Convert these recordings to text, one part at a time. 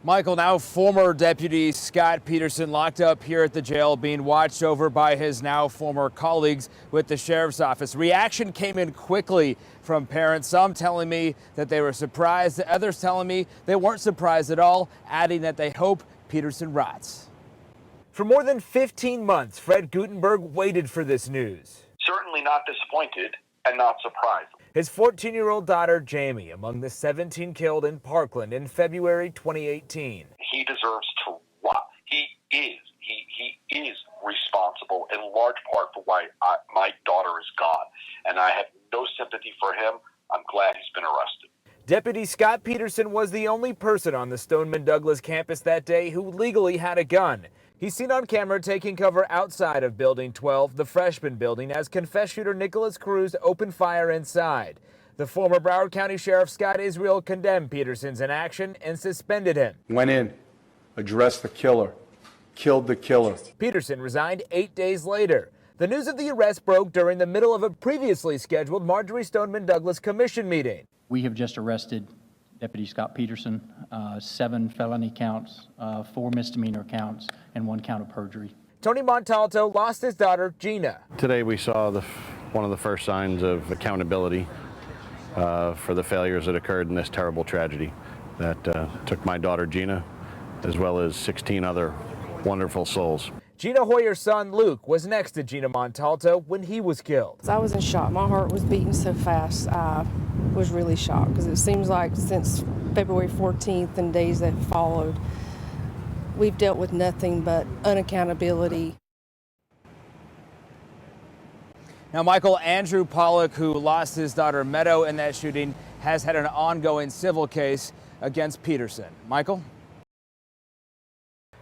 Michael, now former Deputy Scott Peterson locked up here at the jail, being watched over by his now former colleagues with the sheriff's office. Reaction came in quickly from parents, some telling me that they were surprised, others telling me they weren't surprised at all, adding that they hope Peterson rots. For more than 15 months, Fred Gutenberg waited for this news. Certainly not disappointed and not surprised. His 14-year-old daughter, Jamie, among the 17 killed in Parkland in February 2018. He deserves to rot. He is responsible in large part for why my daughter is gone. And I have no sympathy for him. I'm glad he's been arrested. Deputy Scott Peterson was the only person on the Stoneman Douglas campus that day who legally had a gun. He's seen on camera taking cover outside of Building 12, the freshman building, as confess shooter Nicholas Cruz opened fire inside. The former Broward County Sheriff Scott Israel condemned Peterson's inaction and suspended him. Went in, addressed the killer, killed the killer. Peterson resigned 8 days later. The news of the arrest broke during the middle of a previously scheduled Marjory Stoneman Douglas commission meeting. We have just arrested Deputy Scott Peterson, 7 felony counts, 4 misdemeanor counts, and 1 count of perjury. Tony Montalto lost his daughter, Gina. Today we saw one of the first signs of accountability for the failures that occurred in this terrible tragedy that took my daughter, Gina, as well as 16 other wonderful souls. Gina Hoyer's son, Luke, was next to Gina Montalto when he was killed. I was in shock. My heart was beating so fast. I was really shocked because it seems like since February 14th and days that followed, we've dealt with nothing but unaccountability. Now, Michael, Andrew Pollock, who lost his daughter Meadow in that shooting, has had an ongoing civil case against Peterson. Michael?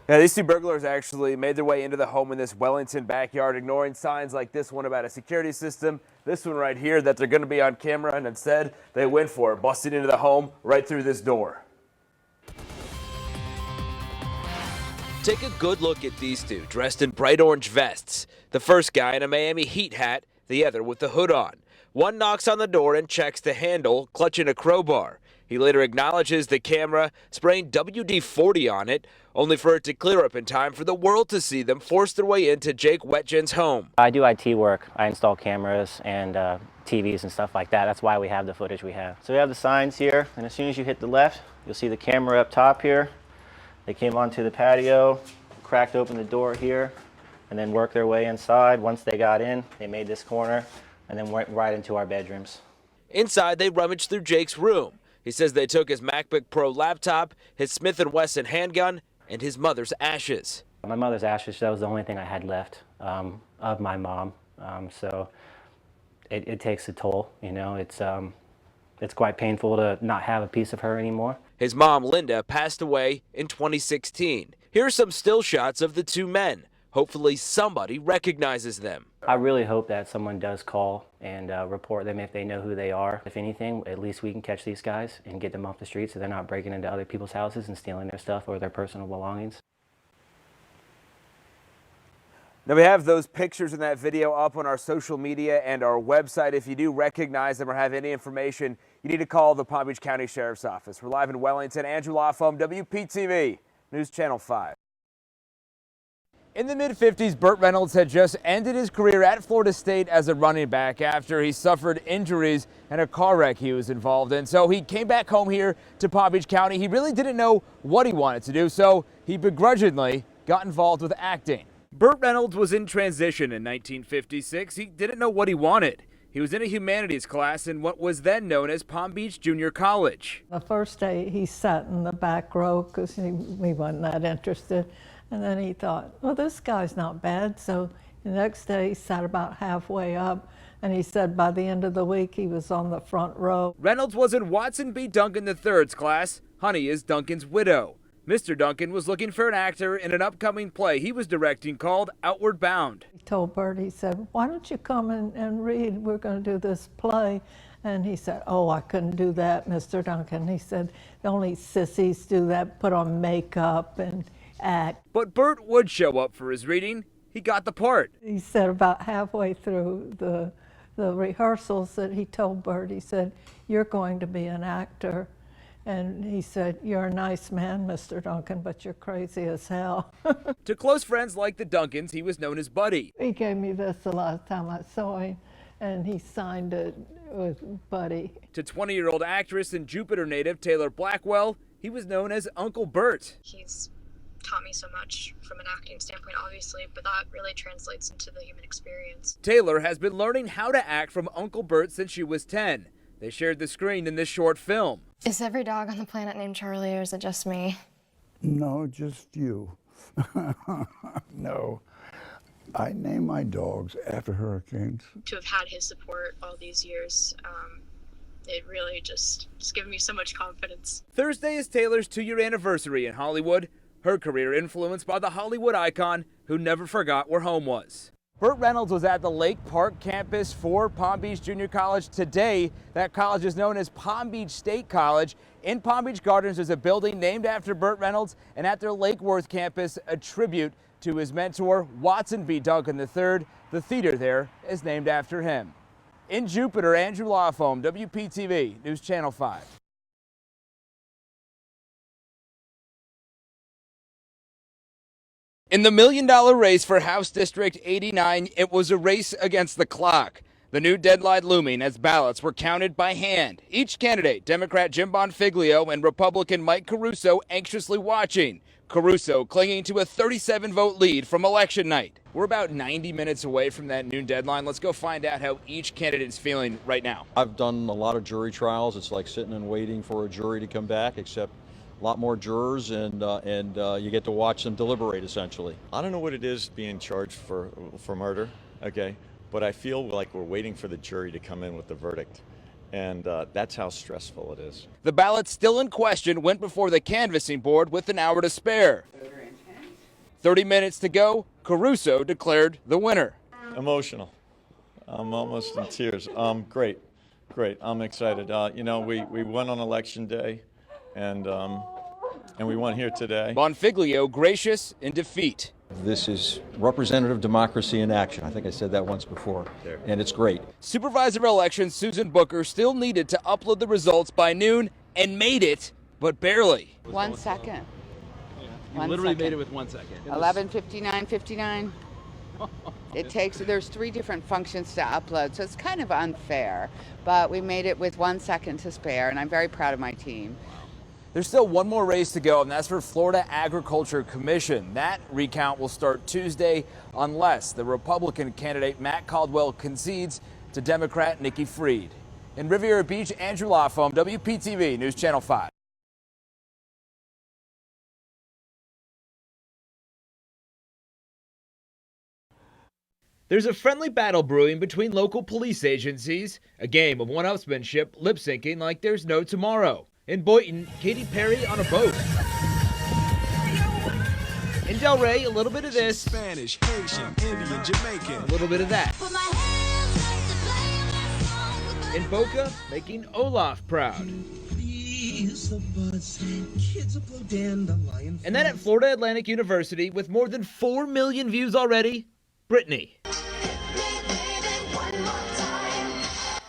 Yeah, these two burglars actually made their way into the home in this Wellington backyard, ignoring signs like this one about a security system, this one right here that they're going to be on camera, and instead they went for it, busting into the home right through this door. Take a good look at these two, dressed in bright orange vests. The first guy in a Miami Heat hat, the other with the hood on. One knocks on the door and checks the handle, clutching a crowbar. He later acknowledges the camera, spraying WD-40 on it, only for it to clear up in time for the world to see them force their way into Jake Wetjen's home. I do IT work. I install cameras and TVs and stuff like that. That's why we have the footage we have. So we have the signs here, and as soon as you hit the left, you'll see the camera up top here. They came onto the patio, cracked open the door here, and then worked their way inside. Once they got in, they made this corner, and then went right into our bedrooms. Inside, they rummaged through Jake's room. He says they took his MacBook Pro laptop, his Smith & Wesson handgun, and his mother's ashes. My mother's ashes, that was the only thing I had left of my mom. So it takes a toll, you know. It's quite painful to not have a piece of her anymore. His mom, Linda, passed away in 2016. Here are some still shots of the two men. Hopefully somebody recognizes them. I really hope that someone does call and report them if they know who they are. If anything, at least we can catch these guys and get them off the street so they're not breaking into other people's houses and stealing their stuff or their personal belongings. Now, we have those pictures and that video up on our social media and our website. If you do recognize them or have any information, you need to call the Palm Beach County Sheriff's Office. We're live in Wellington. Andrew Lofholm, WPTV, News Channel 5. In the mid-50s, Burt Reynolds had just ended his career at Florida State as a running back after he suffered injuries in a car wreck he was involved in. So he came back home here to Palm Beach County. He really didn't know what he wanted to do, so he begrudgingly got involved with acting. Burt Reynolds was in transition in 1956. He didn't know what he wanted. He was in a humanities class in what was then known as Palm Beach Junior College. The first day he sat in the back row because he wasn't that interested. And then he thought, well, this guy's not bad. So the next day he sat about halfway up, and he said by the end of the week he was on the front row. Reynolds was in Watson B. Duncan III's class. Honey is Duncan's widow. Mr. Duncan was looking for an actor in an upcoming play he was directing called Outward Bound. He told Bert, he said, why don't you come and read? We're going to do this play. And he said, oh, I couldn't do that, Mr. Duncan. He said, only sissies do that, put on makeup and act. But Bert would show up for his reading. He got the part. He said about halfway through the rehearsals that he told Bert, he said, you're going to be an actor. And he said, "You're a nice man, Mr. Duncan, but you're crazy as hell." To close friends like the Duncans, he was known as Buddy. He gave me this the last time I saw him, and he signed it with Buddy. To 20-year-old actress and Jupiter native Taylor Blackwell, he was known as Uncle Bert. He's taught me so much from an acting standpoint, obviously, but that really translates into the human experience. Taylor has been learning how to act from Uncle Bert since she was 10. They shared the screen in this short film. Is every dog on the planet named Charlie, or is it just me? No, just you. No. I name my dogs after hurricanes. To have had his support all these years, it really just given me so much confidence. Thursday is Taylor's 2-year anniversary in Hollywood. Her career influenced by the Hollywood icon who never forgot where home was. Burt Reynolds was at the Lake Park campus for Palm Beach Junior College today. That college is known as Palm Beach State College. In Palm Beach Gardens, there's a building named after Burt Reynolds, and at their Lake Worth campus, a tribute to his mentor, Watson B. Duncan III. The theater there is named after him. In Jupiter, Andrew Lofholm, WPTV News Channel 5. In the $1 million race for House District 89, it was a race against the clock. The new deadline looming as ballots were counted by hand. Each candidate, Democrat Jim Bonfiglio and Republican Mike Caruso, anxiously watching. Caruso clinging to a 37-vote lead from election night. We're about 90 minutes away from that noon deadline. Let's go find out how each candidate is feeling right now. I've done a lot of jury trials. It's like sitting and waiting for a jury to come back, except a lot more jurors, and you get to watch them deliberate, essentially. I don't know what it is being charged for murder, okay, but I feel like we're waiting for the jury to come in with the verdict, and that's how stressful it is. The ballot still in question went before the canvassing board with an hour to spare. 30 minutes to go, Caruso declared the winner. Emotional. I'm almost in tears. Great. I'm excited. You know, we won on election day. And we won here today. Bonfiglio gracious in defeat. This is representative democracy in action. I think I said that once before, and it's great. Supervisor of elections Susan Booker still needed to upload the results by noon and made it, but barely. 1 second. You literally made it with 1 second. 11:59:59. It takes, there's 3 different functions to upload, so it's kind of unfair, but we made it with 1 second to spare, and I'm very proud of my team. There's still one more race to go, and that's for Florida Agriculture Commission. That recount will start Tuesday unless the Republican candidate Matt Caldwell concedes to Democrat Nikki Fried. In Riviera Beach, Andrew Lofholm, WPTV News Channel 5. There's a friendly battle brewing between local police agencies, a game of one-upsmanship, lip-syncing like there's no tomorrow. In Boynton, Katy Perry on a boat. In Delray, a little bit of this. Spanish, Haitian, Indian, Jamaican. A little bit of that. In Boca, making Olaf proud. And then at Florida Atlantic University, with more than 4 million views already, Brittany.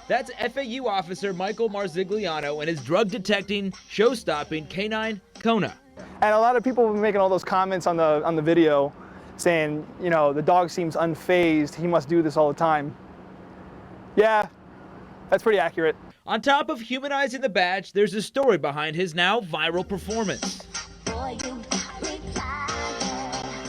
That's FAU officer Michael Marzigliano and his drug-detecting, show-stopping canine, Kona. And a lot of people were making all those comments on the video saying, you know, the dog seems unfazed, he must do this all the time. Yeah, that's pretty accurate. On top of humanizing the badge, there's a story behind his now viral performance.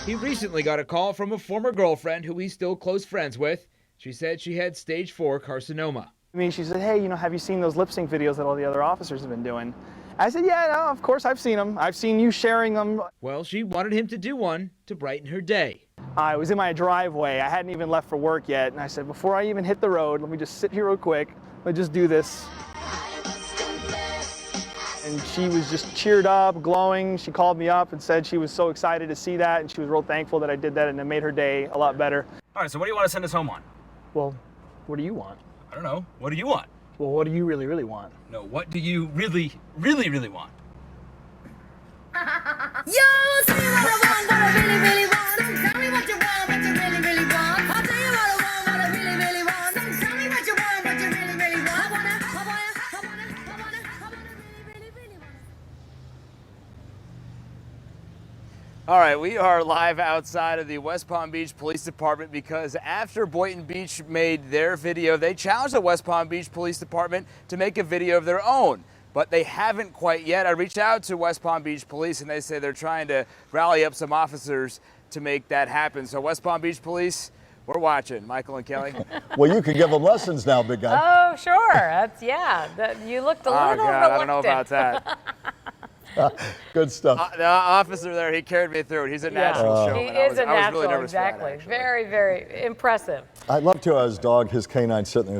He recently got a call from a former girlfriend who he's still close friends with. She said she had stage 4 carcinoma. I mean, she said, hey, you know, have you seen those lip sync videos that all the other officers have been doing? I said, yeah, no, of course I've seen them. I've seen you sharing them. Well, she wanted him to do one to brighten her day. I was in my driveway. I hadn't even left for work yet. And I said, before I even hit the road, let me just sit here real quick. Let me just do this. And she was just cheered up, glowing. She called me up and said she was so excited to see that. And she was real thankful that I did that, and it made her day a lot better. All right, so what do you want to send us home on? Well, what do you want? I don't know. What do you want? Well, what do you really, really want? No, what do you really, really, really want? Yo, see what I want, what I really, really want. Don't tell me what you want, what you really, really want. I'll tell you what I want, what I really, really want. Don't tell me what you want, what you really, really want. I wanna really, really, really want. All right, we are live outside of the West Palm Beach Police Department because after Boynton Beach made their video, they challenged the West Palm Beach Police Department to make a video of their own. But they haven't quite yet. I reached out to West Palm Beach Police and they say they're trying to rally up some officers to make that happen. So West Palm Beach Police, we're watching. Michael and Kelly. Well, you can give them lessons now, big guy. Oh, sure. That's, yeah. You looked a little God, reluctant. I don't know about that. Good stuff. The officer there, he carried me through it. He's a natural showman. He is a I was really natural, nervous for that, exactly. actually. Very, very impressive. I'd love to, as dog, his canine sitting there